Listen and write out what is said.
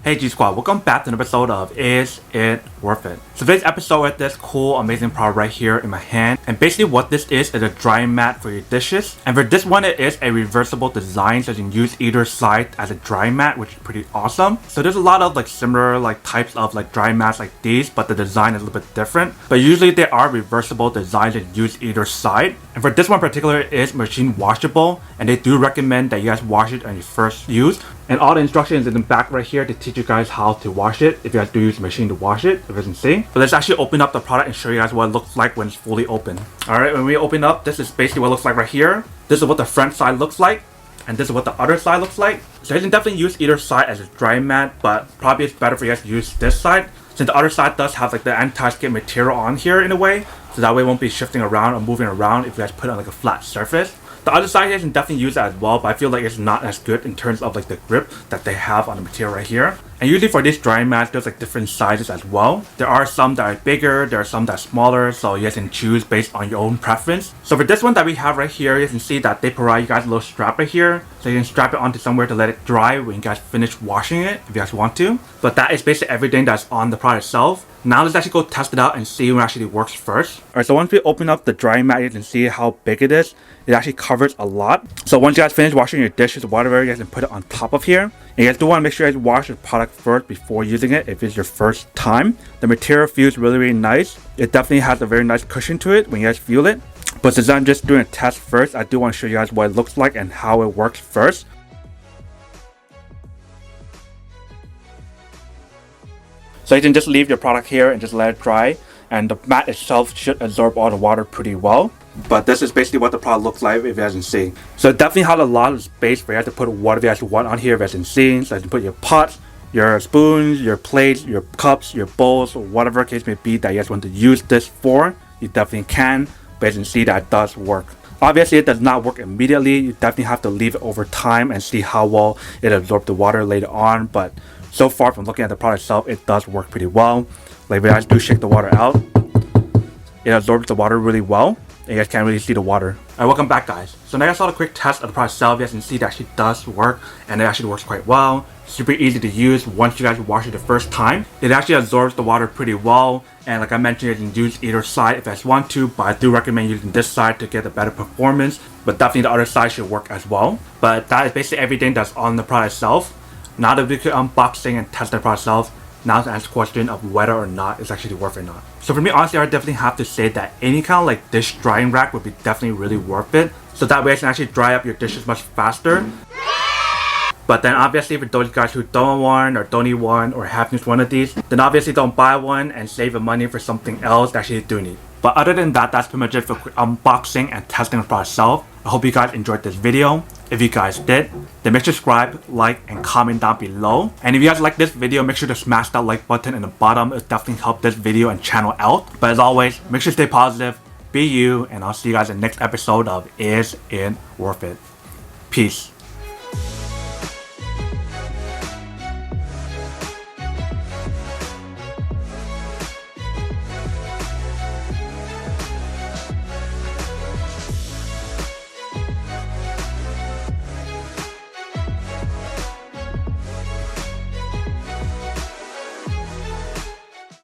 Hey G Squad, welcome back to an episode of Is It Worth It? So today's episode with this cool, amazing product right here in my hand. And basically what this is a drying mat for your dishes. And for this one, it is a reversible design, so you can use either side as a drying mat, which is pretty awesome. So there's a lot of similar types of drying mats like these, but the design is a little bit different. But usually they are reversible designs that use either side. And for this one in particular, it is machine washable, and they do recommend that you guys wash it on your first use. And all the instructions in the back right here to teach you guys how to wash it if you guys do use the machine to wash it, if you can see. But let's actually open up the product and show you guys what it looks like when it's fully open. Alright, when we open up, this is basically what it looks like right here. This is what the front side looks like, and this is what the other side looks like. So you can definitely use either side as a drying mat, but probably it's better for you guys to use this side, since the other side does have the anti-skid material on here in a way, so that way it won't be shifting around or moving around if you guys put it on a flat surface. The other side you can definitely use that as well, but I feel like it's not as good in terms of the grip that they have on the material right here. And usually for these drying mats, there's different sizes as well. There are some that are bigger, there are some that are smaller, so you guys can choose based on your own preference. So for this one that we have right here, you can see that they provide you guys a little strap right here, so you can strap it onto somewhere to let it dry when you guys finish washing it, if you guys want to. But that is basically everything that's on the product itself. Now let's actually go test it out and see what actually works first. Alright, so once we open up the drying mat, you can see how big it is. It actually covers a lot. So once you guys finish washing your dishes or whatever, you guys can put it on top of here. And you guys do want to make sure you guys wash your product first before using it if it's your first time. The material feels really nice. It definitely has a very nice cushion to it when you guys feel it. But since I'm just doing a test first, I do want to show you guys what it looks like and how it works first. So you can just leave your product here and just let it dry, and the mat itself should absorb all the water pretty well. But this is basically what the product looks like if you guys can see. So it definitely has a lot of space for you guys to put whatever you guys want on here if you guys can see. So you can put your pots, your spoons, your plates, your cups, your bowls, or whatever case may be that you guys want to use this for. You definitely can, but you can see that it does work. Obviously it does not work immediately. You definitely have to leave it over time and see how well it absorbs the water later on. But so far from looking at the product itself, it does work pretty well. If you guys do shake the water out, it absorbs the water really well. And you guys can't really see the water. Alright, welcome back guys. So now I saw a quick test of the product itself. You guys can see it actually does work, and it actually works quite well. Super easy to use once you guys wash it the first time. It actually absorbs the water pretty well, and like I mentioned, you can use either side if you guys want to, but I do recommend using this side to get a better performance. But definitely the other side should work as well. But that is basically everything that's on the product itself. Now that we could unboxing and test the product itself, now to answer the question of whether or not it's actually worth it or not. So for me, honestly, I definitely have to say that any kind of dish drying rack would be definitely really worth it. So that way you can actually dry up your dishes much faster. But then obviously for those guys who don't want or don't need one or have used one of these, then obviously don't buy one and save the money for something else that you do need. But other than that, that's pretty much it for unboxing and testing the product itself. I hope you guys enjoyed this video. If you guys did, then make sure to subscribe, like, and comment down below. And if you guys like this video, make sure to smash that like button in the bottom. It definitely helps this video and channel out. But as always, make sure to stay positive, be you, and I'll see you guys in the next episode of Is It Worth It? Peace.